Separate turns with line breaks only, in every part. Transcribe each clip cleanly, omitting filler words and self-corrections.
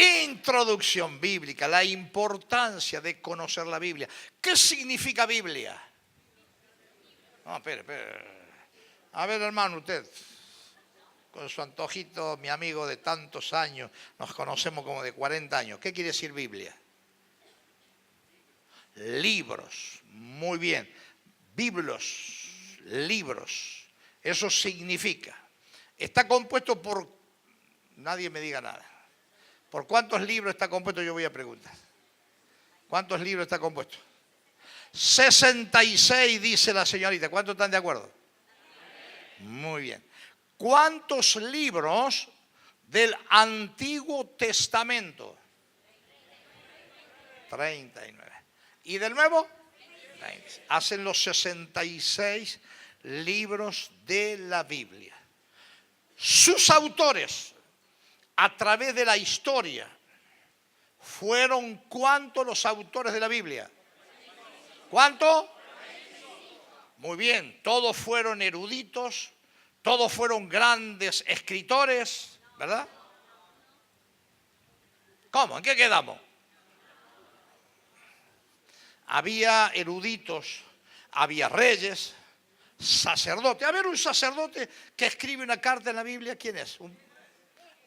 Introducción bíblica, la importancia de conocer la Biblia. ¿Qué significa Biblia? No, espere. A ver, hermano, usted, con su antojito, mi amigo de tantos años, nos conocemos como de 40 años. ¿Qué quiere decir Biblia? Libros, muy bien. Biblos, libros. Eso significa. Está compuesto por, nadie me diga nada. ¿Por cuántos libros está compuesto? Yo voy a preguntar. ¿Cuántos libros está compuesto? 66, dice la señorita. ¿Cuántos están de acuerdo? Muy bien. ¿Cuántos libros del Antiguo Testamento? 39. ¿Y del Nuevo? 20. Hacen los 66 libros de la Biblia. Sus autores, a través de la historia, fueron ¿cuántos los autores de la Biblia? ¿Cuánto? Muy bien, todos fueron eruditos, todos fueron grandes escritores, ¿verdad? ¿Cómo? ¿En qué quedamos? Había eruditos, había reyes, sacerdotes. A ver, un sacerdote que escribe una carta en la Biblia, ¿quién es?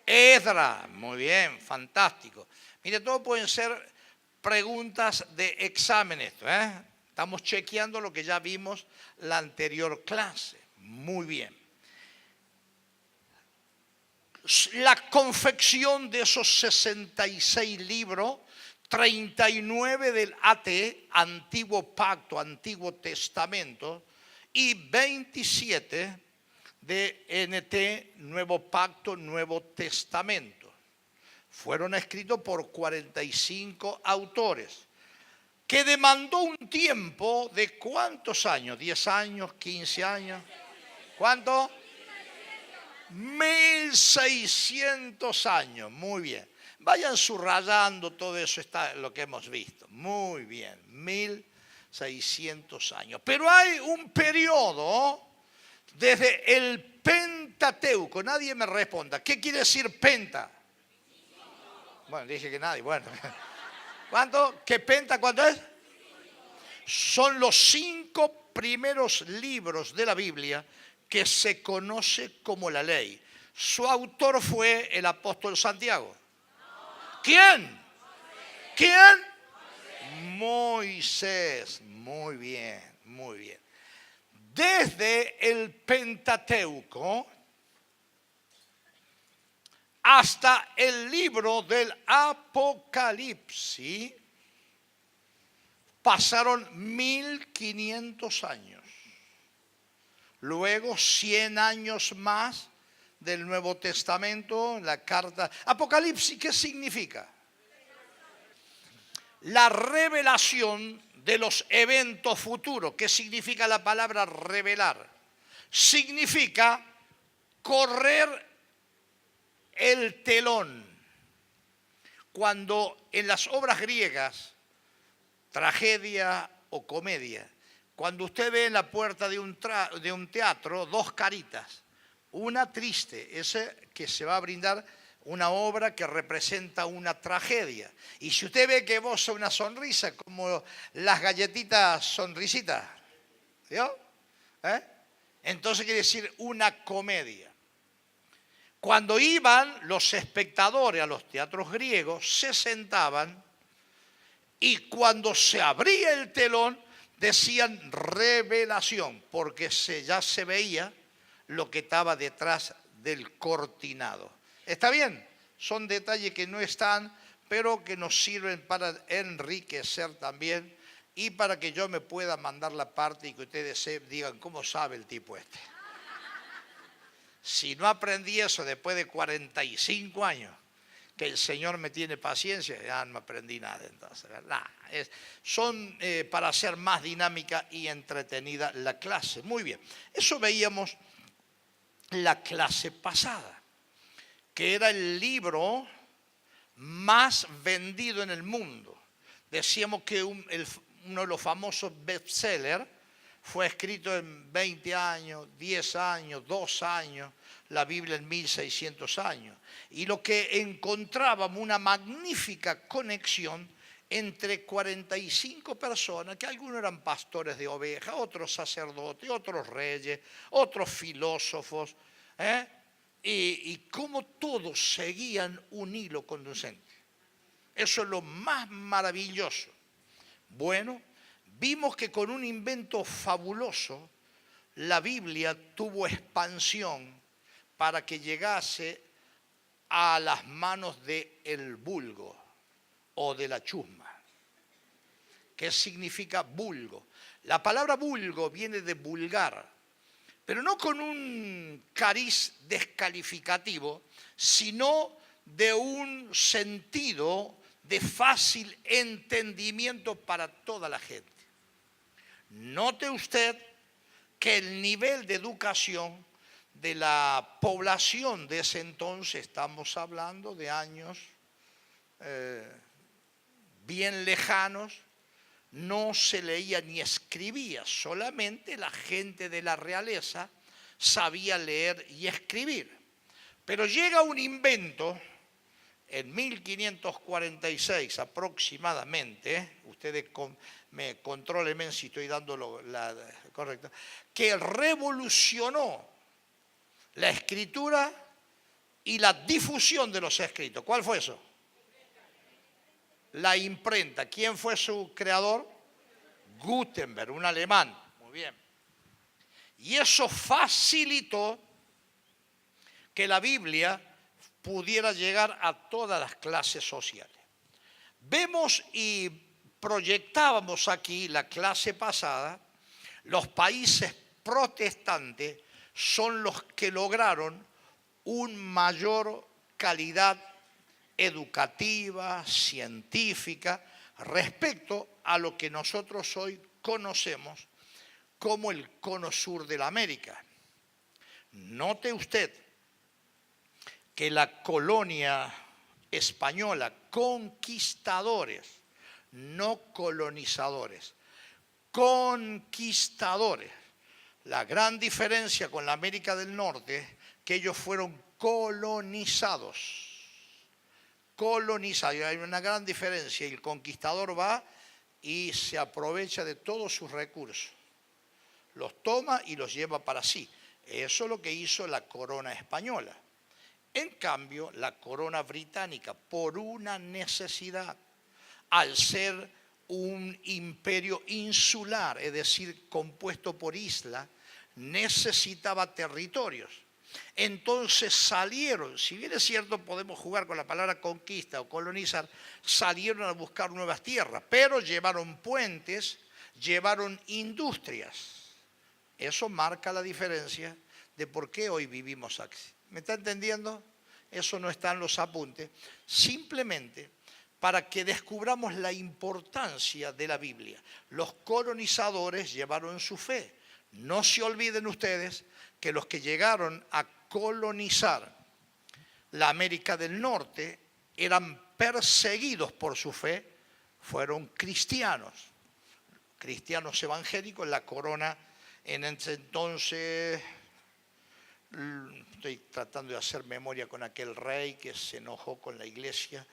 Esdras. Muy bien, fantástico. Mire, todo pueden ser preguntas de examen esto, ¿eh? Estamos chequeando lo que ya vimos la anterior clase. Muy bien. La confección de esos 66 libros, 39 del AT, Antiguo Pacto, Antiguo Testamento, y 27 de NT, Nuevo Pacto, Nuevo Testamento. Fueron escritos por 45 autores, que demandó un tiempo de ¿cuántos años? ¿10 años? ¿15 años? ¿Cuánto? 1600 años. Muy bien. Vayan subrayando todo eso, está lo que hemos visto. Muy bien, 1600 años. Pero hay un periodo desde el Pentateuco. Nadie me responda. ¿Qué quiere decir penta? Bueno, dije que nadie. Bueno. ¿Cuánto? ¿Qué penta cuánto es? Son los 5 primeros libros de la Biblia que se conoce como la ley. Su autor fue el apóstol Santiago. ¿Quién? ¿Quién? Moisés. Muy bien, muy bien. Desde el Pentateuco hasta el libro del Apocalipsis pasaron 1500 años. Luego 100 años más del Nuevo Testamento, la carta. Apocalipsis, ¿qué significa? La revelación de los eventos futuros. ¿Qué significa la palabra revelar? Significa correr el telón. Cuando en las obras griegas, tragedia o comedia, cuando usted ve en la puerta de un teatro 2 caritas, una triste, ese que se va a brindar una obra que representa una tragedia. Y si usted ve que boza una sonrisa, como las galletitas sonrisitas, ¿vio? Entonces quiere decir una comedia. Cuando iban los espectadores a los teatros griegos, se sentaban y cuando se abría el telón decían revelación, porque ya se veía lo que estaba detrás del cortinado. ¿Está bien? Son detalles que no están, pero que nos sirven para enriquecer también y para que yo me pueda mandar la parte y que ustedes digan cómo sabe el tipo este. Si no aprendí eso después de 45 años, que el Señor me tiene paciencia, ya no aprendí nada entonces, ¿verdad? Son para hacer más dinámica y entretenida la clase. Muy bien, eso veíamos la clase pasada, que era el libro más vendido en el mundo. Decíamos que uno de los famosos bestsellers fue escrito en 20 años, 10 años, 2 años, la Biblia en 1600 años. Y lo que encontrábamos, una magnífica conexión entre 45 personas, que algunos eran pastores de ovejas, otros sacerdotes, otros reyes, otros filósofos, y cómo todos seguían un hilo conducente. Eso es lo más maravilloso. Bueno, vimos que con un invento fabuloso, la Biblia tuvo expansión para que llegase a las manos del vulgo o de la chusma. ¿Qué significa vulgo? La palabra vulgo viene de vulgar, pero no con un cariz descalificativo, sino de un sentido de fácil entendimiento para toda la gente. Note usted que el nivel de educación de la población de ese entonces, estamos hablando de años bien lejanos, no se leía ni escribía, solamente la gente de la realeza sabía leer y escribir. Pero llega un invento en 1546 aproximadamente, ustedes me contrólenme si estoy dando la correcta, que revolucionó la escritura y la difusión de los escritos. ¿Cuál fue eso? La imprenta. ¿Quién fue su creador? Gutenberg, un alemán. Muy bien. Y eso facilitó que la Biblia pudiera llegar a todas las clases sociales. Vemos y proyectábamos aquí la clase pasada, los países protestantes son los que lograron una mayor calidad educativa, científica, respecto a lo que nosotros hoy conocemos como el cono sur de la América. Note usted que la colonia española, conquistadores, no colonizadores, conquistadores. La gran diferencia con la América del Norte, que ellos fueron colonizados. Colonizados, hay una gran diferencia. El conquistador va y se aprovecha de todos sus recursos. Los toma y los lleva para sí. Eso es lo que hizo la corona española. En cambio, la corona británica, por una necesidad, al ser un imperio insular, es decir, compuesto por islas, necesitaba territorios. Entonces salieron, si bien es cierto podemos jugar con la palabra conquista o colonizar, salieron a buscar nuevas tierras, pero llevaron puentes, llevaron industrias. Eso marca la diferencia de por qué hoy vivimos aquí. ¿Me está entendiendo? Eso no está en los apuntes. Simplemente para que descubramos la importancia de la Biblia. Los colonizadores llevaron su fe. No se olviden ustedes que los que llegaron a colonizar la América del Norte eran perseguidos por su fe, fueron cristianos evangélicos. La corona en ese entonces, estoy tratando de hacer memoria con aquel rey que se enojó con la iglesia,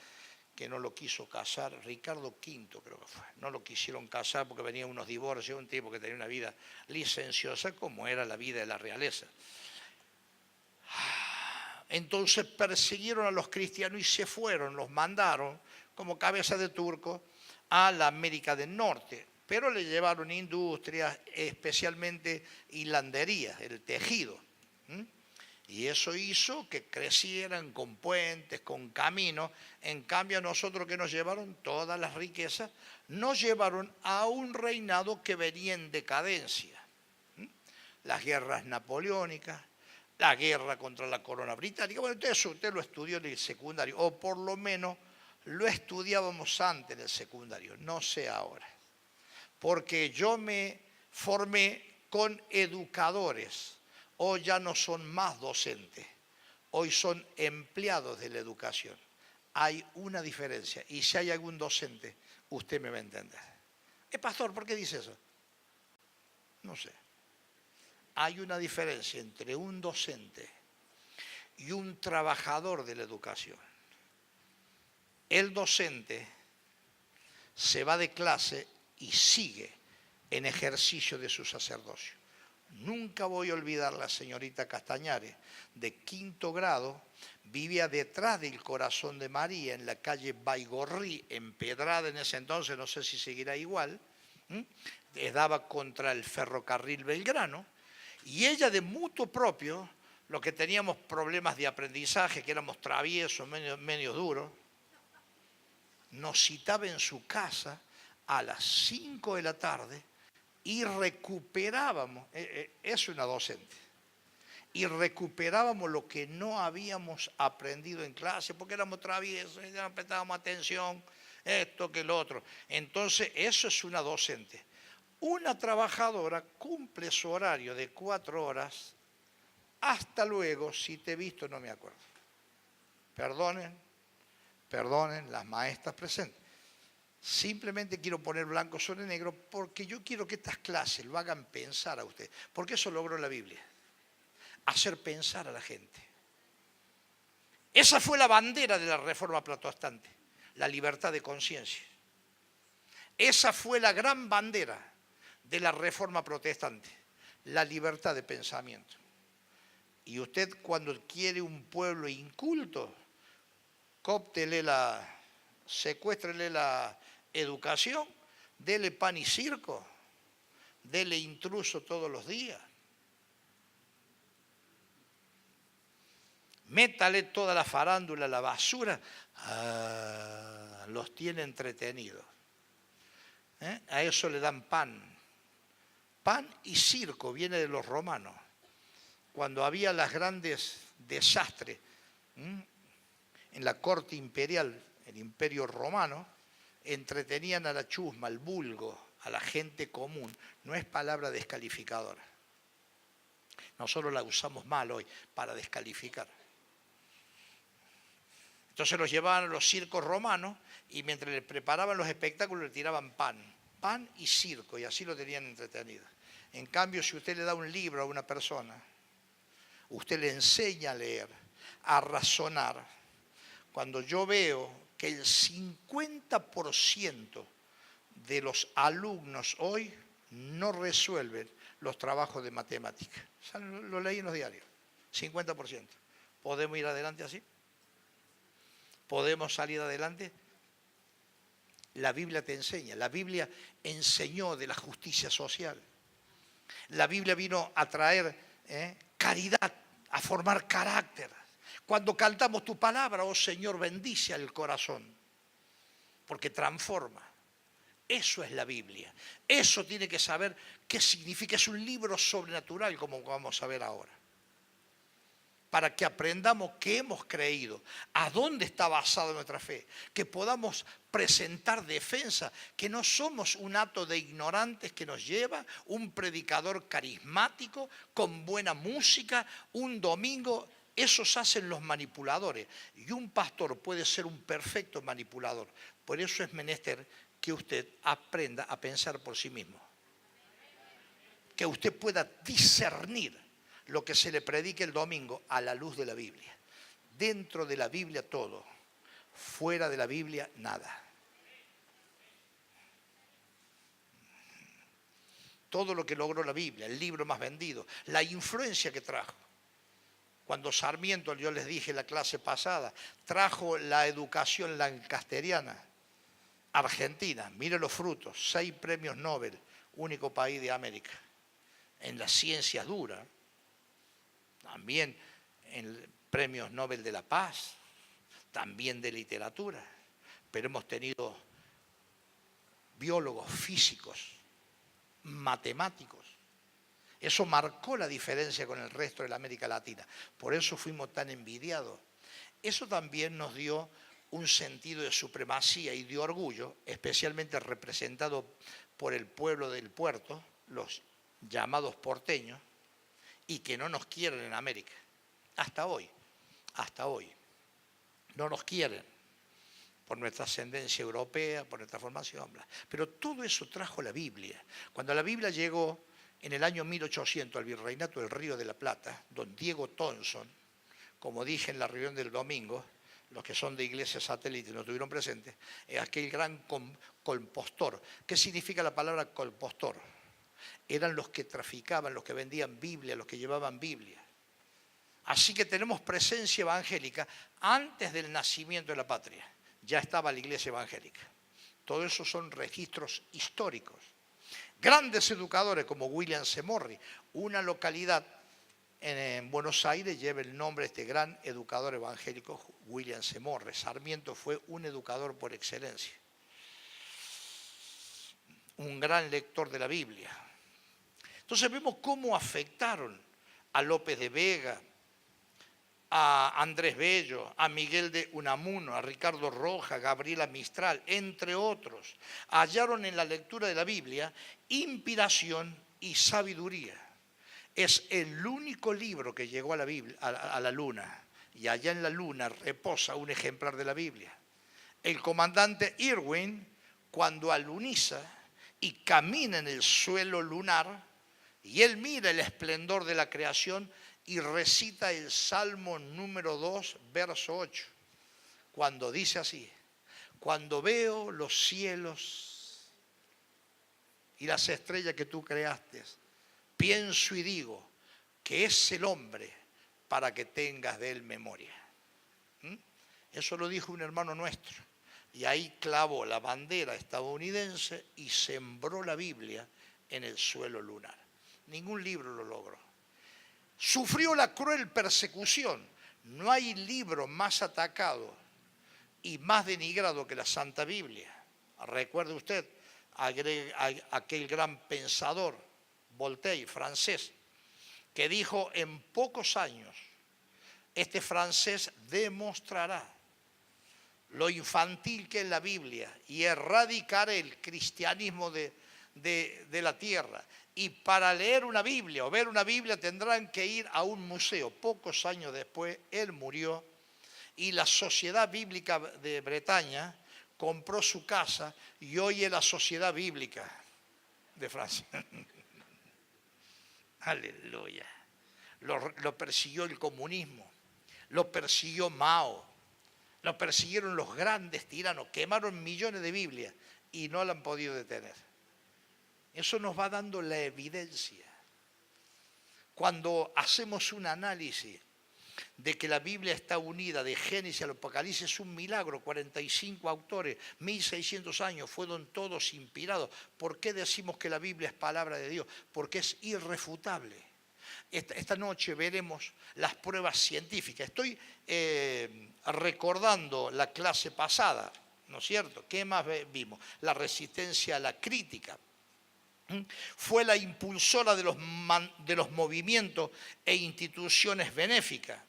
que no lo quiso casar, Ricardo V creo que fue, no lo quisieron casar porque venían unos divorcios, un tipo que tenía una vida licenciosa como era la vida de la realeza. Entonces persiguieron a los cristianos y se fueron, los mandaron como cabeza de turco a la América del Norte, pero le llevaron industrias, especialmente hilandería, el tejido. Y eso hizo que crecieran con puentes, con caminos. En cambio a nosotros, que nos llevaron todas las riquezas, nos llevaron a un reinado que venía en decadencia. Las guerras napoleónicas, la guerra contra la corona británica. Bueno, eso usted lo estudió en el secundario, o por lo menos lo estudiábamos antes en el secundario, no sé ahora. Porque yo me formé con educadores. Hoy ya no son más docentes, hoy son empleados de la educación. Hay una diferencia, y si hay algún docente, usted me va a entender. Pastor, ¿por qué dice eso? No sé. Hay una diferencia entre un docente y un trabajador de la educación. El docente se va de clase y sigue en ejercicio de su sacerdocio. Nunca voy a olvidar la señorita Castañares, de 5º grado, vivía detrás del Corazón de María, en la calle Baigorrí, empedrada en ese entonces, no sé si seguirá igual, daba contra el ferrocarril Belgrano, y ella de mutuo propio, los que teníamos problemas de aprendizaje, que éramos traviesos, medio duros, nos citaba en su casa a las 5 de la tarde y recuperábamos, es una docente, y recuperábamos lo que no habíamos aprendido en clase, porque éramos traviesos, ya no prestábamos atención, esto que lo otro. Entonces, eso es una docente. Una trabajadora cumple su horario de 4 horas, hasta luego, si te he visto no me acuerdo. Perdonen las maestras presentes. Simplemente quiero poner blanco sobre negro porque yo quiero que estas clases lo hagan pensar a usted. Porque eso logró la Biblia. Hacer pensar a la gente. Esa fue la bandera de la Reforma Protestante. La libertad de conciencia. Esa fue la gran bandera de la Reforma Protestante. La libertad de pensamiento. Y usted cuando quiere un pueblo inculto, secuéstrele la educación, dele pan y circo, dele intruso todos los días. Métale toda la farándula, la basura, los tiene entretenidos. A eso le dan pan. Pan y circo viene de los romanos. Cuando había los grandes desastres en la corte imperial, el imperio romano, entretenían a la chusma, al vulgo, a la gente común. No es palabra descalificadora. Nosotros la usamos mal hoy para descalificar. Entonces los llevaban a los circos romanos y mientras les preparaban los espectáculos le tiraban pan y circo, y así lo tenían entretenido. En cambio, si usted le da un libro a una persona, usted le enseña a leer, a razonar. Cuando yo veo que el 50% de los alumnos hoy no resuelven los trabajos de matemática. Ya lo leí en los diarios. 50%. ¿Podemos ir adelante así? ¿Podemos salir adelante? La Biblia te enseña. La Biblia enseñó de la justicia social. La Biblia vino a traer caridad, a formar carácter. Cuando cantamos tu palabra, oh Señor, bendice al corazón, porque transforma. Eso es la Biblia. Eso tiene que saber qué significa. Es un libro sobrenatural, como vamos a ver ahora. Para que aprendamos qué hemos creído, a dónde está basada nuestra fe, que podamos presentar defensa, que no somos un hato de ignorantes que nos lleva un predicador carismático, con buena música, un domingo. Esos hacen los manipuladores. Y un pastor puede ser un perfecto manipulador. Por eso es menester que usted aprenda a pensar por sí mismo. Que usted pueda discernir lo que se le predique el domingo a la luz de la Biblia. Dentro de la Biblia todo, fuera de la Biblia nada. Todo lo que logró la Biblia, el libro más vendido, la influencia que trajo. Cuando Sarmiento, yo les dije en la clase pasada, trajo la educación lancasteriana, Argentina, mire los frutos, 6 premios Nobel, único país de América, en las ciencias duras. También en premios Nobel de la Paz, también de literatura, pero hemos tenido biólogos, físicos, matemáticos. Eso marcó la diferencia con el resto de la América Latina. Por eso fuimos tan envidiados. Eso también nos dio un sentido de supremacía y de orgullo, especialmente representado por el pueblo del puerto, los llamados porteños, y que no nos quieren en América. Hasta hoy. No nos quieren por nuestra ascendencia europea, por nuestra formación. Pero todo eso trajo la Biblia. Cuando la Biblia llegó, En el año 1800, al Virreinato del Río de la Plata, don Diego Thompson, como dije en la reunión del domingo, los que son de iglesias satélites no estuvieron presentes, aquel gran compostor. ¿Qué significa la palabra compostor? Eran los que traficaban, los que vendían Biblia, los que llevaban Biblia. Así que tenemos presencia evangélica antes del nacimiento de la patria. Ya estaba la iglesia evangélica. Todo eso son registros históricos. Grandes educadores como William C. Morris, una localidad en Buenos Aires lleva el nombre de este gran educador evangélico, William C. Morris. Sarmiento fue un educador por excelencia. Un gran lector de la Biblia. Entonces vemos cómo afectaron a López de Vega, a Andrés Bello, a Miguel de Unamuno, a Ricardo Roja, a Gabriela Mistral, entre otros. Hallaron en la lectura de la Biblia inspiración y sabiduría. Es el único libro que llegó a la Biblia, a la luna, y allá en la luna reposa un ejemplar de la Biblia. El comandante Irwin, cuando aluniza y camina en el suelo lunar, y él mira el esplendor de la creación, y recita el Salmo número 2, verso 8, cuando dice así: cuando veo los cielos y las estrellas que tú creaste, pienso y digo, que es el hombre para que tengas de él memoria. Eso lo dijo un hermano nuestro, y ahí clavó la bandera estadounidense y sembró la Biblia en el suelo lunar. Ningún libro lo logró. Sufrió la cruel persecución. No hay libro más atacado y más denigrado que la Santa Biblia. Recuerde usted aquel gran pensador, Voltaire, francés, que dijo: en pocos años este francés demostrará lo infantil que es la Biblia y erradicará el cristianismo de la tierra. Y para leer una Biblia o ver una Biblia tendrán que ir a un museo. Pocos años después, él murió y la Sociedad Bíblica de Bretaña compró su casa y hoy es la Sociedad Bíblica de Francia. Aleluya. Lo persiguió el comunismo, lo persiguió Mao, lo persiguieron los grandes tiranos, quemaron millones de Biblias y no la han podido detener. Eso nos va dando la evidencia. Cuando hacemos un análisis de que la Biblia está unida de Génesis al Apocalipsis, es un milagro. 45 autores, 1600 años, fueron todos inspirados. ¿Por qué decimos que la Biblia es palabra de Dios? Porque es irrefutable. Esta noche veremos las pruebas científicas. Estoy recordando la clase pasada, ¿no es cierto? ¿Qué más vimos? La resistencia a la crítica. Fue la impulsora de los movimientos e instituciones benéficas.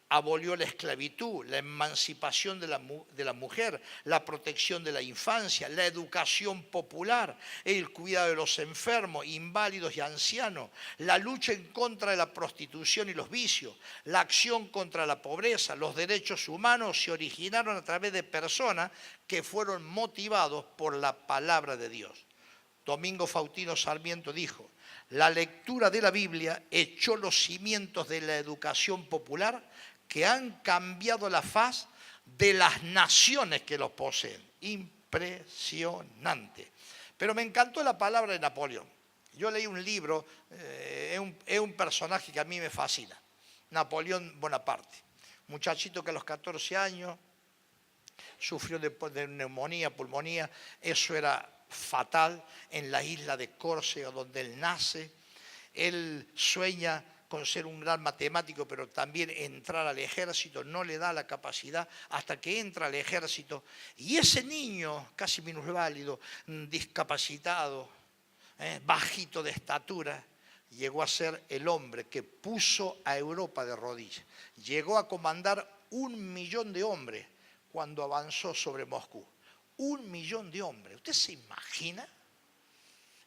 Abolió la esclavitud, la emancipación de la mujer, la protección de la infancia, la educación popular, el cuidado de los enfermos, inválidos y ancianos, la lucha en contra de la prostitución y los vicios, la acción contra la pobreza. Los derechos humanos se originaron a través de personas que fueron motivados por la palabra de Dios. Domingo Faustino Sarmiento dijo: la lectura de la Biblia echó los cimientos de la educación popular que han cambiado la faz de las naciones que los poseen. Impresionante. Pero me encantó la palabra de Napoleón. Yo leí un libro, es un personaje que a mí me fascina, Napoleón Bonaparte. Muchachito que a los 14 años sufrió de neumonía, pulmonía, eso era fatal, en la isla de Córcega donde él nace. Él sueña con ser un gran matemático, pero también entrar al ejército, no le da la capacidad hasta que entra al ejército. Y ese niño, casi minusválido, discapacitado, bajito de estatura, llegó a ser el hombre que puso a Europa de rodillas. Llegó a comandar 1 millón de hombres cuando avanzó sobre Moscú. 1 millón de hombres. ¿Usted se imagina?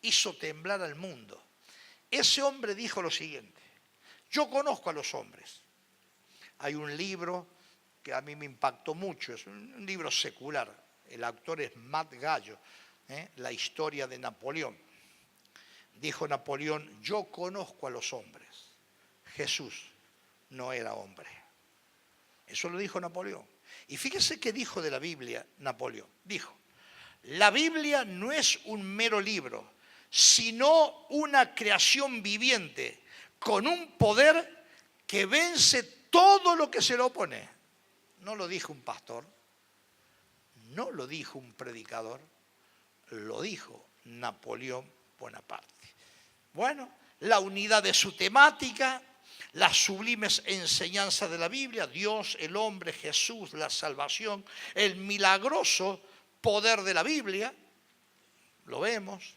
Hizo temblar al mundo. Ese hombre dijo lo siguiente: yo conozco a los hombres. Hay un libro que a mí me impactó mucho, es un libro secular. El autor es Matt Gallo, La historia de Napoleón. Dijo Napoleón, yo conozco a los hombres. Jesús no era hombre. Eso lo dijo Napoleón. Y fíjese qué dijo de la Biblia Napoleón. Dijo, la Biblia no es un mero libro, sino una creación viviente con un poder que vence todo lo que se le opone. No lo dijo un pastor, no lo dijo un predicador, lo dijo Napoleón Bonaparte. Bueno, la unidad de su temática, las sublimes enseñanzas de la Biblia, Dios, el hombre, Jesús, la salvación, el milagroso poder de la Biblia, lo vemos,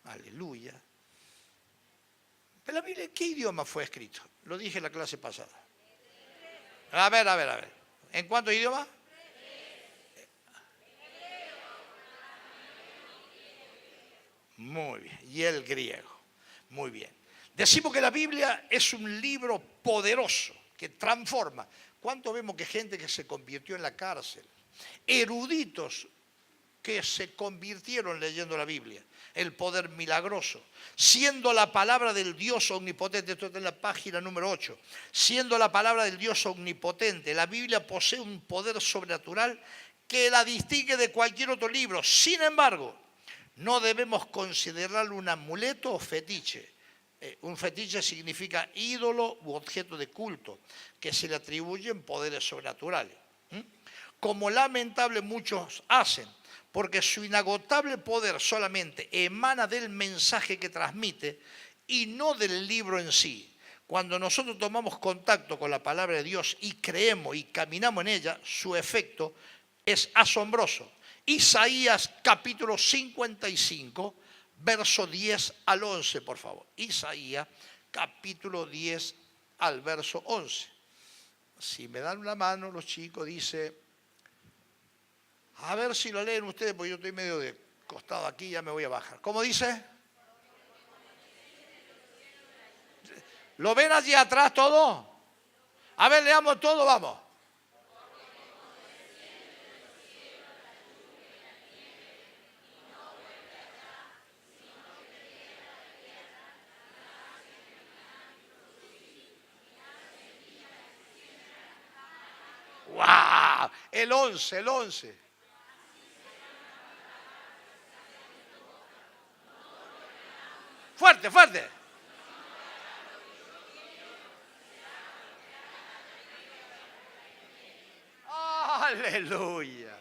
aleluya. Pero la Biblia, ¿en qué idioma fue escrito? Lo dije en la clase pasada. A ver. ¿En cuántos idiomas? Muy bien. Y el griego. Muy bien. Decimos que la Biblia es un libro poderoso que transforma. ¿Cuánto vemos que gente que se convirtió en la cárcel? Eruditos que se convirtieron leyendo la Biblia. El poder milagroso. Siendo la palabra del Dios omnipotente, esto está en la página número 8, siendo la palabra del Dios omnipotente, la Biblia posee un poder sobrenatural que la distingue de cualquier otro libro. Sin embargo, no debemos considerarlo un amuleto o fetiche. Un fetiche significa ídolo u objeto de culto, que se le atribuyen poderes sobrenaturales. Como lamentable muchos hacen, porque su inagotable poder solamente emana del mensaje que transmite y no del libro en sí. Cuando nosotros tomamos contacto con la palabra de Dios y creemos y caminamos en ella, su efecto es asombroso. Isaías capítulo 55, verso 10 al 11, por favor. Isaías capítulo 10 al verso 11. Si me dan una mano, los chicos, dice... A ver si lo leen ustedes, porque yo estoy medio de costado aquí, ya me voy a bajar. ¿Cómo dice? ¿Lo ven allí atrás todo? A ver, leamos todo, vamos. ¡Wow! El 11. Fuerte. Aleluya.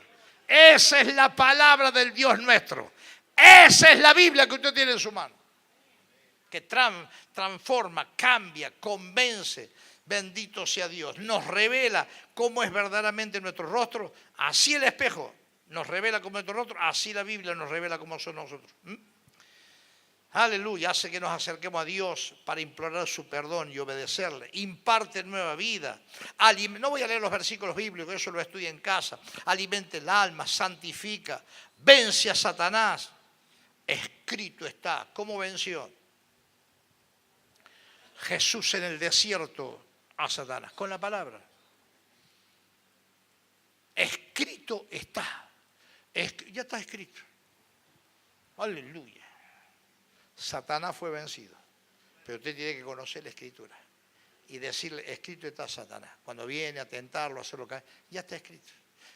Esa es la palabra del Dios nuestro. Esa es la Biblia que usted tiene en su mano. Que transforma, cambia, convence. Bendito sea Dios. Nos revela cómo es verdaderamente nuestro rostro. Así el espejo nos revela cómo es nuestro rostro. Así la Biblia nos revela cómo son nosotros. Aleluya, hace que nos acerquemos a Dios para implorar su perdón y obedecerle. Imparte nueva vida. No voy a leer los versículos bíblicos, eso lo estudia en casa. Alimente el alma, santifica, vence a Satanás. Escrito está. ¿Cómo venció Jesús en el desierto a Satanás? Con la palabra. Escrito está. Ya está escrito. Aleluya. Satanás fue vencido, pero usted tiene que conocer la Escritura y decirle, escrito está Satanás. Cuando viene a tentarlo, a hacerlo caer, ya está escrito,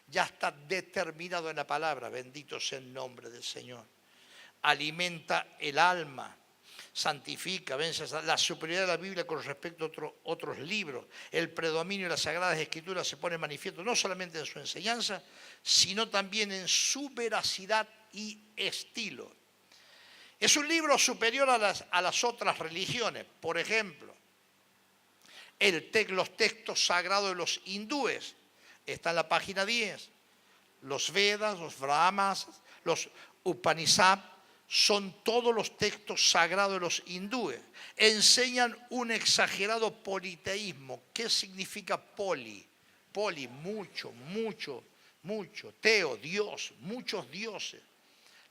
ya está determinado en la palabra. Bendito sea el nombre del Señor. Alimenta el alma, santifica, vence la superioridad de la Biblia con respecto a otros libros. El predominio de las Sagradas Escrituras se pone manifiesto no solamente en su enseñanza, sino también en su veracidad y estilo. Es un libro superior a las otras religiones. Por ejemplo, los textos sagrados de los hindúes. Está en la página 10. Los Vedas, los Brahmas, los Upanishads, son todos los textos sagrados de los hindúes. Enseñan un exagerado politeísmo. ¿Qué significa poli? Poli, mucho. Teo, Dios, muchos dioses.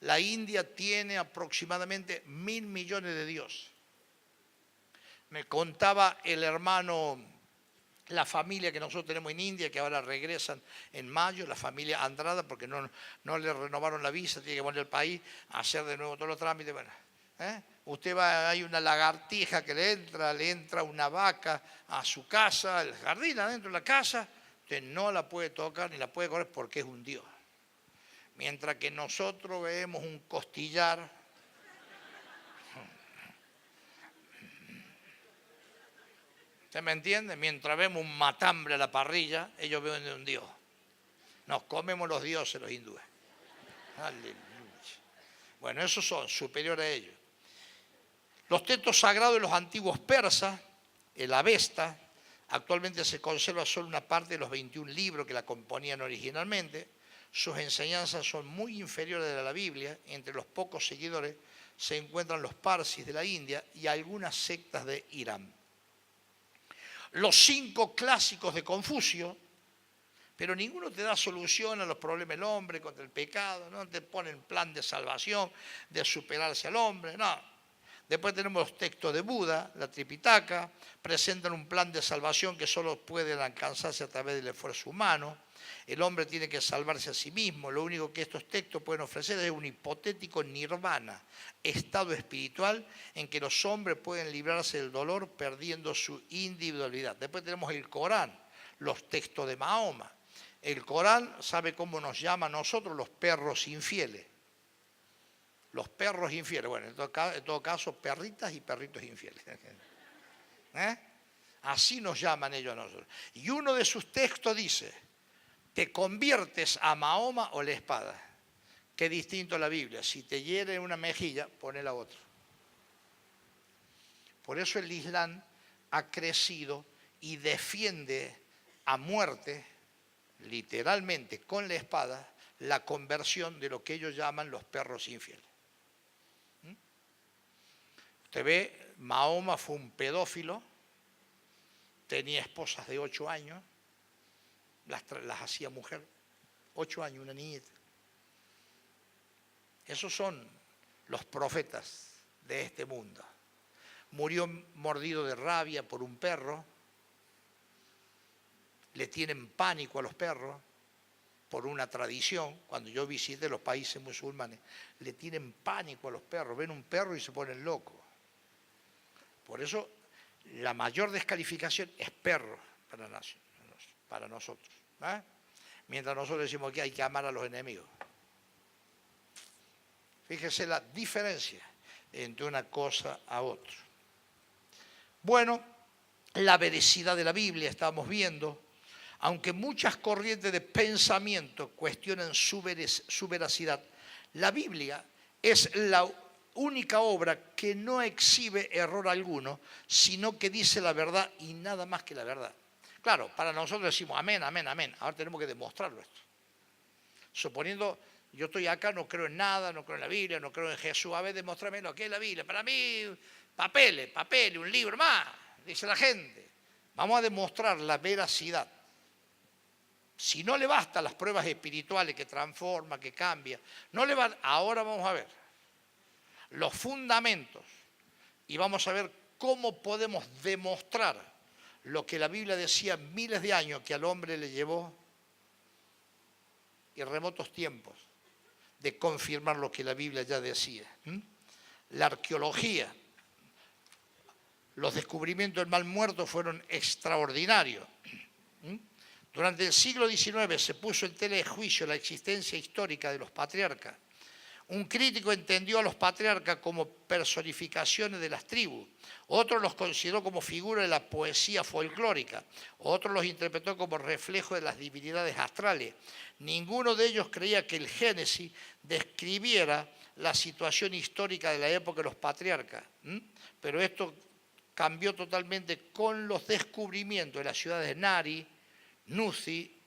La India tiene aproximadamente 1.000 millones de dioses. Me contaba el hermano, la familia que nosotros tenemos en India, que ahora regresan en mayo, la familia Andrada, porque no le renovaron la visa, tiene que volver al país a hacer de nuevo todos los trámites. Bueno, Usted va, hay una lagartija que le entra una vaca a su casa, al jardín, adentro de la casa, usted no la puede tocar ni la puede correr porque es un Dios. Mientras que nosotros vemos un costillar, ¿usted me entiende? Mientras vemos un matambre a la parrilla, ellos ven de un Dios. Nos comemos los dioses los hindúes. Aleluya. Bueno, esos son superiores a ellos. Los textos sagrados de los antiguos persas, el Avesta, actualmente se conserva solo una parte de los 21 libros que la componían originalmente. Sus enseñanzas son muy inferiores a la Biblia. Entre los pocos seguidores se encuentran los parsis de la India y algunas sectas de Irán. Los 5 clásicos de Confucio, pero ninguno te da solución a los problemas del hombre contra el pecado, no te ponen plan de salvación, de superarse al hombre, no. Después tenemos los textos de Buda, la Tripitaka, presentan un plan de salvación que solo puede alcanzarse a través del esfuerzo humano. El hombre tiene que salvarse a sí mismo. Lo único que estos textos pueden ofrecer es un hipotético nirvana, estado espiritual en que los hombres pueden librarse del dolor perdiendo su individualidad. Después tenemos el Corán, los textos de Mahoma. El Corán sabe cómo nos llama a nosotros los perros infieles. Los perros infieles, bueno, en todo caso, perritas y perritos infieles. Así nos llaman ellos a nosotros. Y uno de sus textos dice, te conviertes a Mahoma o la espada. Qué distinto a la Biblia. Si te hiere en una mejilla, pone la otra. Por eso el Islam ha crecido y defiende a muerte, literalmente con la espada, la conversión de lo que ellos llaman los perros infieles. Usted ve, Mahoma fue un pedófilo, tenía esposas de 8 años, las hacía mujer, 8 años, una niñita. Esos son los profetas de este mundo. Murió mordido de rabia por un perro, le tienen pánico a los perros por una tradición. Cuando yo visité los países musulmanes, le tienen pánico a los perros, ven un perro y se ponen locos. Por eso la mayor descalificación es perro para nosotros. Mientras nosotros decimos que hay que amar a los enemigos. Fíjese la diferencia entre una cosa a otra. Bueno, la veracidad de la Biblia estamos viendo, aunque muchas corrientes de pensamiento cuestionan su veracidad, la Biblia es la única obra que no exhibe error alguno, sino que dice la verdad y nada más que la verdad. Claro, para nosotros decimos amén, amén, amén. Ahora tenemos que demostrarlo esto. Suponiendo, yo estoy acá, no creo en nada, no creo en la Biblia, no creo en Jesús. A ver, demostrame lo que es la Biblia. Para mí, papeles, un libro más, dice la gente. Vamos a demostrar la veracidad. Si no le bastan las pruebas espirituales que transforma, que cambia, no le va, ahora vamos a ver los fundamentos y vamos a ver cómo podemos demostrar lo que la Biblia decía miles de años que al hombre le llevó en remotos tiempos de confirmar lo que la Biblia ya decía. La arqueología, los descubrimientos del Mar Muerto fueron extraordinarios. Durante el siglo XIX se puso en tela de juicio la existencia histórica de los patriarcas. Un crítico entendió a los patriarcas como personificaciones de las tribus. Otro los consideró como figura de la poesía folclórica. Otro los interpretó como reflejo de las divinidades astrales. Ninguno de ellos creía que el Génesis describiera la situación histórica de la época de los patriarcas. Pero esto cambió totalmente con los descubrimientos de las ciudades de Nari, Nuzi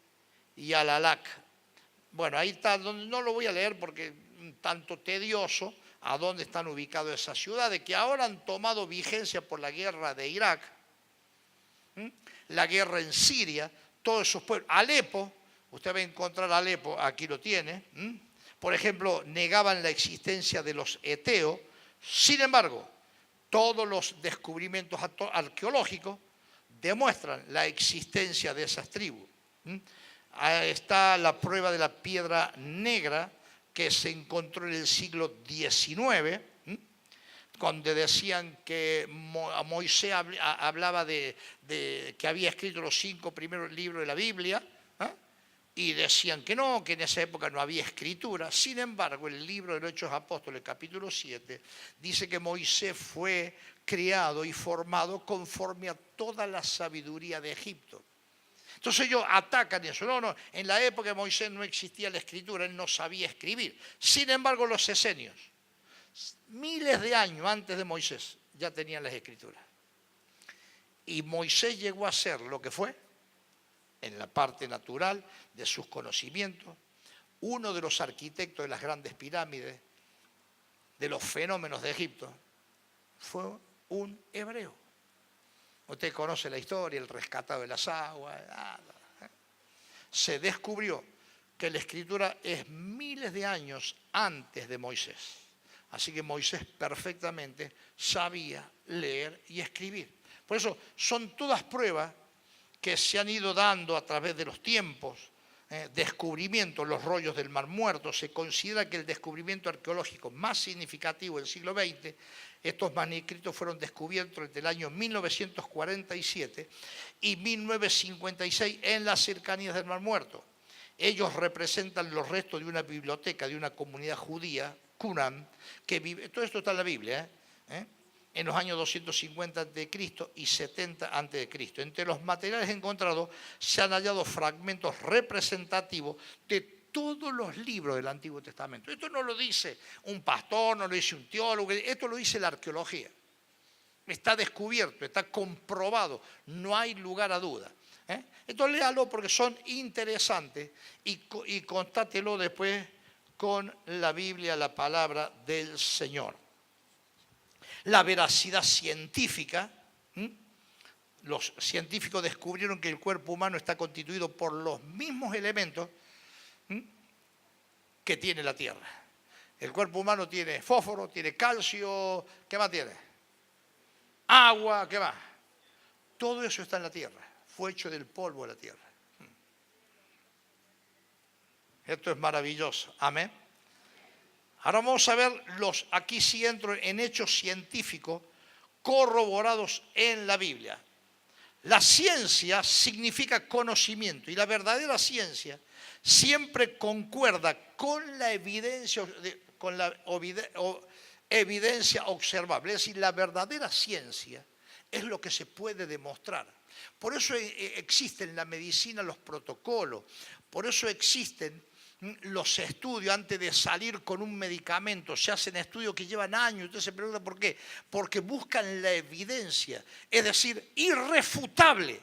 y Alalak. Bueno, ahí está, no lo voy a leer porque es un tanto tedioso, a dónde están ubicadas esas ciudades, que ahora han tomado vigencia por la guerra de Irak, la guerra en Siria, todos esos pueblos. Alepo, usted va a encontrar Alepo, aquí lo tiene. Por ejemplo, negaban la existencia de los eteos. Sin embargo, todos los descubrimientos arqueológicos demuestran la existencia de esas tribus. Ahí está la prueba de la piedra negra que se encontró en el siglo XIX, cuando decían que Moisés hablaba de que había escrito los 5 primeros libros de la Biblia, y decían que no, que en esa época no había escritura. Sin embargo, el libro de los Hechos Apóstoles, capítulo 7, dice que Moisés fue criado y formado conforme a toda la sabiduría de Egipto. Entonces ellos atacan eso. No, en la época de Moisés no existía la escritura, él no sabía escribir. Sin embargo, los esenios, miles de años antes de Moisés, ya tenían las escrituras. Y Moisés llegó a ser lo que fue, en la parte natural de sus conocimientos, uno de los arquitectos de las grandes pirámides, de los fenómenos de Egipto, fue un hebreo. Usted conoce la historia, el rescatado de las aguas. Se descubrió que la escritura es miles de años antes de Moisés. Así que Moisés perfectamente sabía leer y escribir. Por eso son todas pruebas que se han ido dando a través de los tiempos, descubrimientos, los rollos del Mar Muerto. Se considera que el descubrimiento arqueológico más significativo del siglo XX, estos manuscritos fueron descubiertos entre el año 1947 y 1956 en las cercanías del Mar Muerto. Ellos representan los restos de una biblioteca de una comunidad judía, Qumran, que vive, todo esto está en la Biblia, en los años 250 a.C. y 70 a.C. Entre los materiales encontrados se han hallado fragmentos representativos de todos los libros del Antiguo Testamento. Esto no lo dice un pastor, no lo dice un teólogo, esto lo dice la arqueología. Está descubierto, está comprobado, no hay lugar a duda. Entonces léalo porque son interesantes y constátelo después con la Biblia, la palabra del Señor. La veracidad científica, los científicos descubrieron que el cuerpo humano está constituido por los mismos elementos que tiene la Tierra. El cuerpo humano tiene fósforo, tiene calcio, ¿qué más tiene? Agua, ¿qué más? Todo eso está en la Tierra, fue hecho del polvo de la Tierra. Esto es maravilloso, amén. Ahora vamos a ver aquí sí entro en hechos científicos corroborados en la Biblia. La ciencia significa conocimiento y la verdadera ciencia siempre concuerda con la evidencia, evidencia observable. Es decir, la verdadera ciencia es lo que se puede demostrar. Por eso existen en la medicina los protocolos, por eso existen los estudios antes de salir con un medicamento. Se hacen estudios que llevan años. Usted se pregunta por qué. Porque buscan la evidencia, es decir, irrefutable,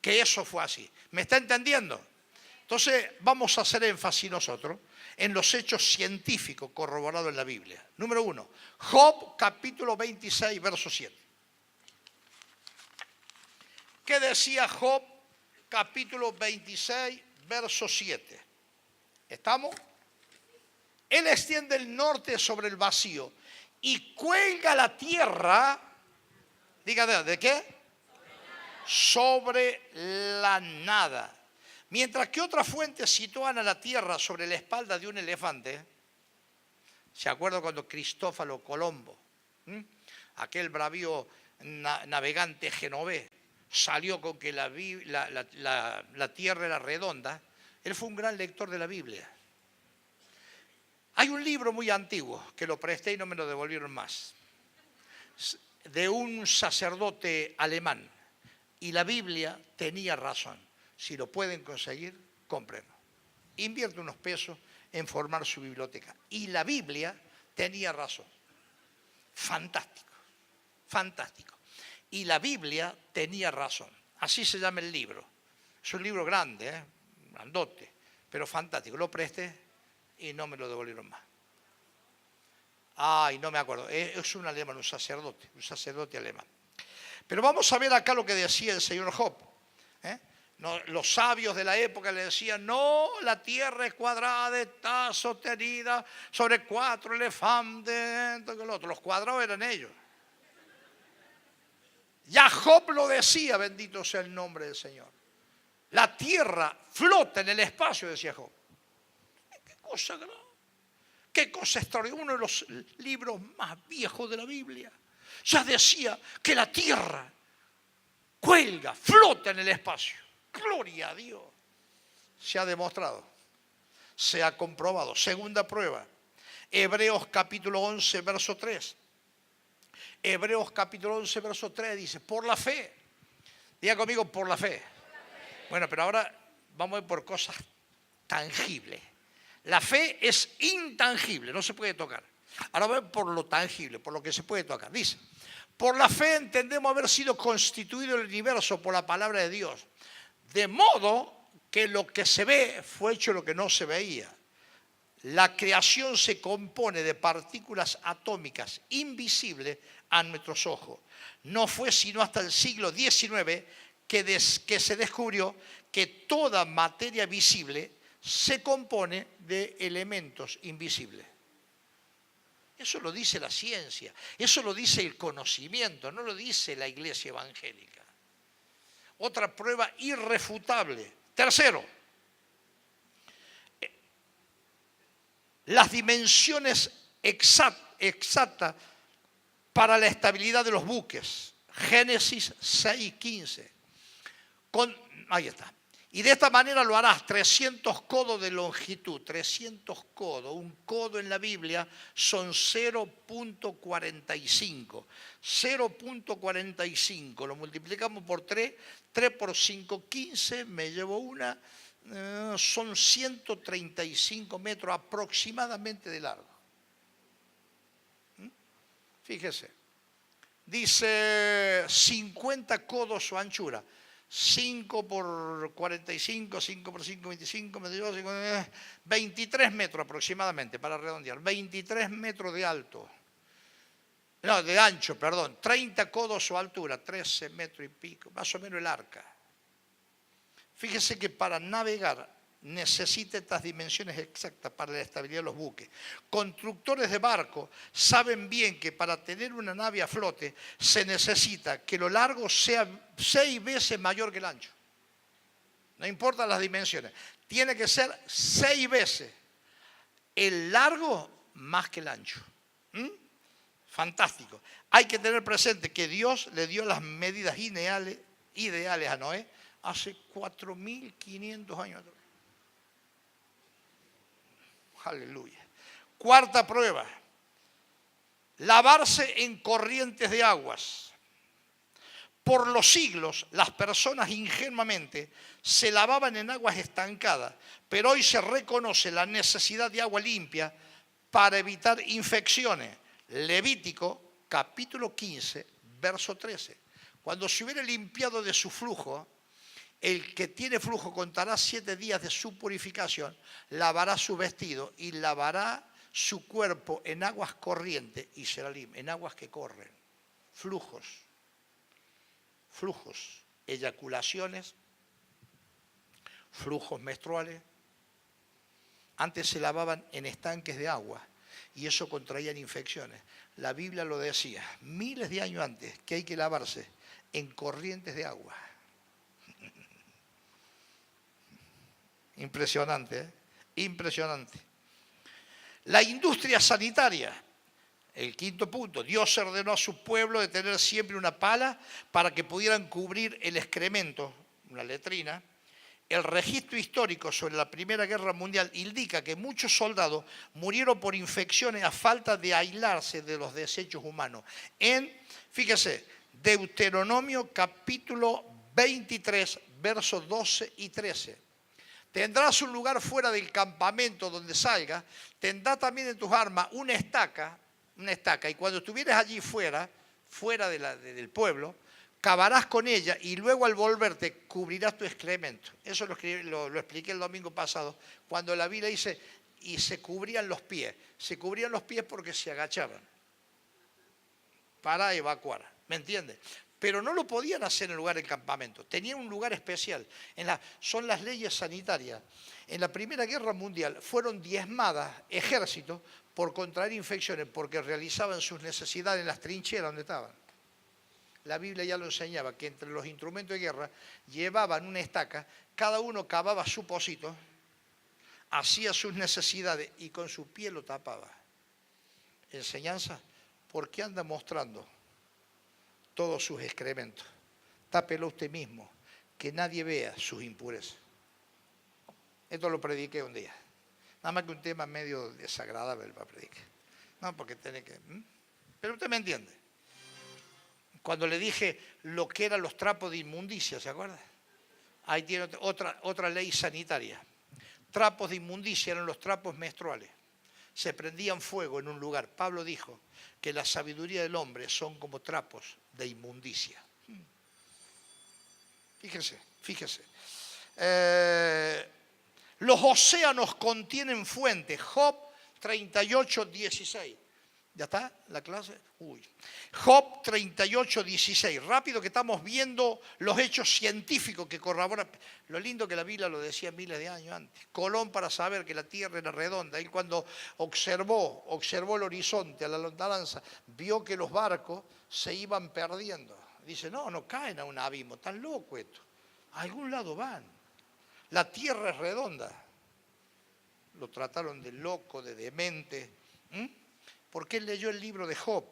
que eso fue así. ¿Me está entendiendo? Entonces vamos a hacer énfasis nosotros en los hechos científicos corroborados en la Biblia. Número 1, Job capítulo 26, verso 7. ¿Qué decía Job capítulo 26, verso 7? ¿Estamos? Él extiende el norte sobre el vacío y cuelga la tierra, diga, ¿de qué? Sobre la nada. Mientras que otras fuentes sitúan a la tierra sobre la espalda de un elefante. ¿Se acuerdan cuando Cristóbal Colombo, aquel bravío navegante genovés, salió con que la tierra era redonda? Él fue un gran lector de la Biblia. Hay un libro muy antiguo que lo presté y no me lo devolvieron más, de un sacerdote alemán. Y la Biblia tenía razón. Si lo pueden conseguir, cómprenlo. Invierte unos pesos en formar su biblioteca. Y la Biblia tenía razón. Fantástico, fantástico. Y la Biblia tenía razón. Así se llama el libro. Es un libro grande, grandote, pero fantástico. Lo presté y no me lo devolvieron más. Ay, no me acuerdo. Es un alemán, un sacerdote alemán. Pero vamos a ver acá lo que decía el señor Job. No, los sabios de la época le decían, no, la tierra es cuadrada, está sostenida sobre 4 elefantes, que el otro. Los cuadrados eran ellos. Ya Job lo decía, bendito sea el nombre del Señor. La tierra flota en el espacio, decía Job. ¿Qué cosa grave? Qué cosa extraordinaria, uno de los libros más viejos de la Biblia. Ya decía que la tierra cuelga, flota en el espacio. Gloria a Dios. Se ha demostrado, se ha comprobado. Segunda prueba, Hebreos capítulo 11, verso 3. Hebreos capítulo 11, verso 3 dice, por la fe. Diga conmigo, por la fe. Bueno, pero ahora vamos a ver por cosas tangibles. La fe es intangible, no se puede tocar. Ahora vamos a ver por lo tangible, por lo que se puede tocar. Dice, por la fe entendemos haber sido constituido el universo por la palabra de Dios. De modo que lo que se ve fue hecho lo que no se veía. La creación se compone de partículas atómicas invisibles a nuestros ojos. No fue sino hasta el siglo XIX que se descubrió que toda materia visible se compone de elementos invisibles. Eso lo dice la ciencia, eso lo dice el conocimiento, no lo dice la iglesia evangélica. Otra prueba irrefutable. Tercero, las dimensiones exactas para la estabilidad de los buques. Génesis 6:15. Ahí está. Y de esta manera lo harás, 300 codos de longitud, 300 codos. Un codo en la Biblia son 0.45. 0.45, lo multiplicamos por 3, 3 por 5, 15, me llevo una, son 135 metros aproximadamente de largo. Fíjese, dice 50 codos su anchura. 5 por 45, 5 por 5, 25, 23 metros aproximadamente, para redondear. 23 metros de alto. No, de ancho, perdón. 30 codos su altura, 13 metros y pico, más o menos el arca. Fíjese que para navegar necesita estas dimensiones exactas para la estabilidad de los buques. Constructores de barcos saben bien que para tener una nave a flote se necesita que lo largo sea 6 veces mayor que el ancho. No importa las dimensiones. Tiene que ser 6 veces el largo más que el ancho. Fantástico. Hay que tener presente que Dios le dio las medidas ideales a Noé hace 4.500 años atrás. Aleluya. Cuarta prueba. Lavarse en corrientes de aguas. Por los siglos, las personas ingenuamente se lavaban en aguas estancadas, pero hoy se reconoce la necesidad de agua limpia para evitar infecciones. Levítico, capítulo 15, verso 13. Cuando se hubiere limpiado de su flujo, el que tiene flujo contará 7 días de su purificación, lavará su vestido y lavará su cuerpo en aguas corrientes y será limpio, en aguas que corren. Flujos, eyaculaciones, flujos menstruales. Antes se lavaban en estanques de agua y eso contraían infecciones. La Biblia lo decía miles de años antes, que hay que lavarse en corrientes de agua. Impresionante, ¿eh? Impresionante. La industria sanitaria, el quinto punto. Dios ordenó a su pueblo de tener siempre una pala para que pudieran cubrir el excremento, una letrina. El registro histórico sobre la Primera Guerra Mundial indica que muchos soldados murieron por infecciones a falta de aislarse de los desechos humanos. Fíjese, Deuteronomio capítulo 23, versos 12 y 13. Tendrás un lugar fuera del campamento donde salgas, tendrás también en tus armas una estaca, y cuando estuvieras allí fuera del pueblo, cavarás con ella y luego al volverte cubrirás tu excremento. Eso lo expliqué el domingo pasado, cuando la Biblia dice, y se cubrían los pies. Se cubrían los pies porque se agachaban para evacuar, ¿me entiendes? Pero no lo podían hacer en el lugar del campamento. Tenían un lugar especial. Son las leyes sanitarias. En la Primera Guerra Mundial fueron diezmadas ejércitos por contraer infecciones porque realizaban sus necesidades en las trincheras donde estaban. La Biblia ya lo enseñaba, que entre los instrumentos de guerra llevaban una estaca, cada uno cavaba su pocito, hacía sus necesidades y con su piel lo tapaba. Enseñanza, ¿por qué anda mostrando todos sus excrementos? Tápelo usted mismo, que nadie vea sus impurezas. Esto lo prediqué un día. Nada más que un tema medio desagradable para predicar. No, porque tiene que... Pero usted me entiende. Cuando le dije lo que eran los trapos de inmundicia, ¿se acuerda? Ahí tiene otra ley sanitaria. Trapos de inmundicia eran los trapos menstruales. Se prendían fuego en un lugar. Pablo dijo que la sabiduría del hombre son como trapos de inmundicia. Fíjese. Los océanos contienen fuentes. Job 38:16. ¿Ya está la clase? Job 38:16. Rápido que estamos viendo los hechos científicos que corroboran. Lo lindo que la Biblia lo decía miles de años antes. Colón, para saber que la tierra era redonda, él cuando observó el horizonte a la lontananza, vio que los barcos se iban perdiendo. Dice, no caen a un abismo, tan loco esto. A algún lado van. La tierra es redonda. Lo trataron de loco, de demente. Porque él leyó el libro de Job,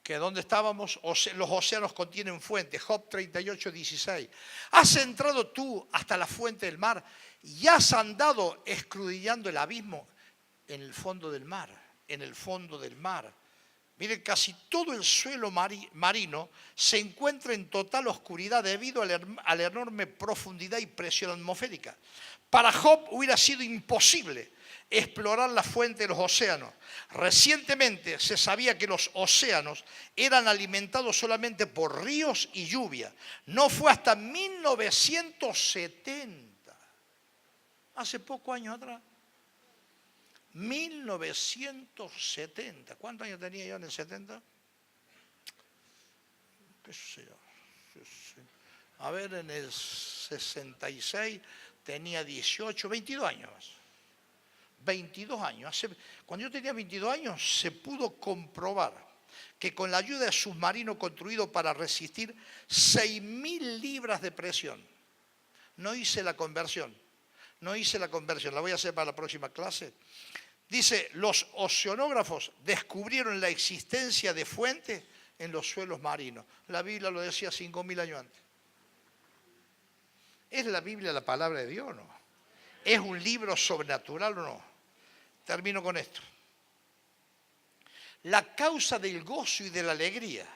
que donde estábamos, los océanos contienen fuentes. Job 38:16. ¿Has entrado tú hasta la fuente del mar y has andado escudriñando el abismo? En el fondo del mar, en el fondo del mar. Miren, casi todo el suelo marino se encuentra en total oscuridad debido a la enorme profundidad y presión atmosférica. Para Job hubiera sido imposible explorar la fuente de los océanos. Recientemente se sabía que los océanos eran alimentados solamente por ríos y lluvia. No fue hasta 1970, hace pocos años atrás. 1970. ¿Cuántos años tenía yo en el 70? ¿Qué sé yo? A ver, en el 66 tenía 18, 22 años. 22 años. Cuando yo tenía 22 años se pudo comprobar que con la ayuda de submarino construido para resistir 6.000 libras de presión. No hice la conversión, la voy a hacer para la próxima clase. Dice, los oceanógrafos descubrieron la existencia de fuentes en los suelos marinos. La Biblia lo decía 5.000 años antes. ¿Es la Biblia la palabra de Dios o no? ¿Es un libro sobrenatural o no? Termino con esto. La causa del gozo y de la alegría.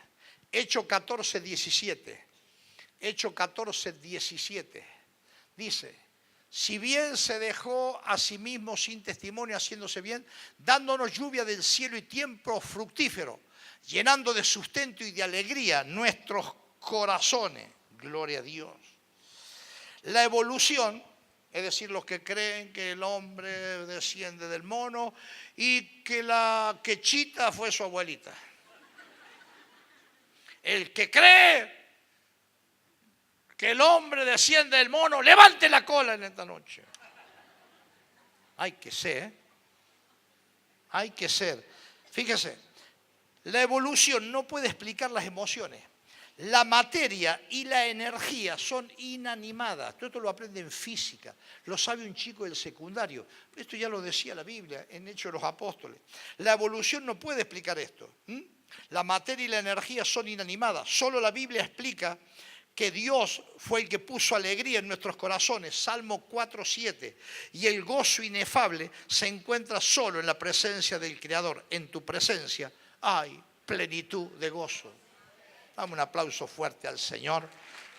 Hechos 14:17. Hechos 14:17. Dice, si bien se dejó a sí mismo sin testimonio haciéndose bien, dándonos lluvia del cielo y tiempo fructífero, llenando de sustento y de alegría nuestros corazones. Gloria a Dios. La evolución, es decir, los que creen que el hombre desciende del mono y que la quechita fue su abuelita. El que cree que el hombre desciende del mono, levante la cola en esta noche. Hay que ser. Fíjese, la evolución no puede explicar las emociones. La materia y la energía son inanimadas. Esto lo aprende en física, lo sabe un chico del secundario. Esto ya lo decía la Biblia en Hechos de los Apóstoles. La evolución no puede explicar esto. La materia y la energía son inanimadas. Solo la Biblia explica que Dios fue el que puso alegría en nuestros corazones, Salmo 4:7, y el gozo inefable se encuentra solo en la presencia del Creador. En tu presencia hay plenitud de gozo. Dame un aplauso fuerte al Señor.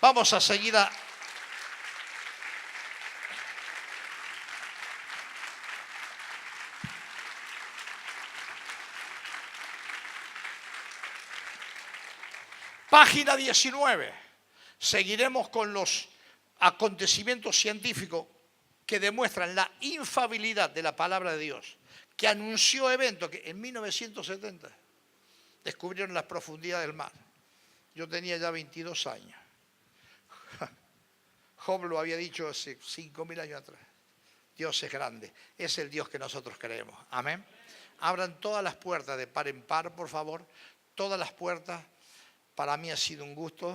Vamos a seguir Página 19. Seguiremos con los acontecimientos científicos que demuestran la infalibilidad de la palabra de Dios, que anunció eventos que en 1970 descubrieron las profundidades del mar. Yo tenía ya 22 años. Job lo había dicho hace 5.000 años atrás. Dios es grande. Es el Dios que nosotros creemos. Amén. Abran todas las puertas de par en par, por favor. Todas las puertas. Para mí ha sido un gusto.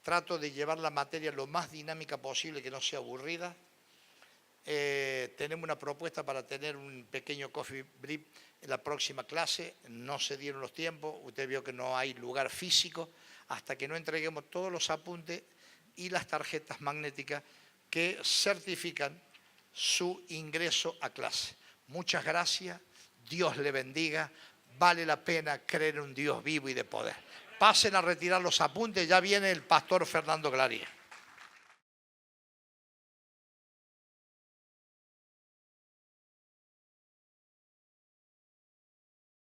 Trato de llevar la materia lo más dinámica posible, que no sea aburrida. tenemos una propuesta para tener un pequeño coffee break en la próxima clase. No se dieron los tiempos, usted vio que no hay lugar físico hasta que no entreguemos todos los apuntes y las tarjetas magnéticas que certifican su ingreso a clase. Muchas gracias, Dios le bendiga, vale la pena creer en un Dios vivo y de poder. Pasen a retirar los apuntes, ya viene el pastor Fernando Claría.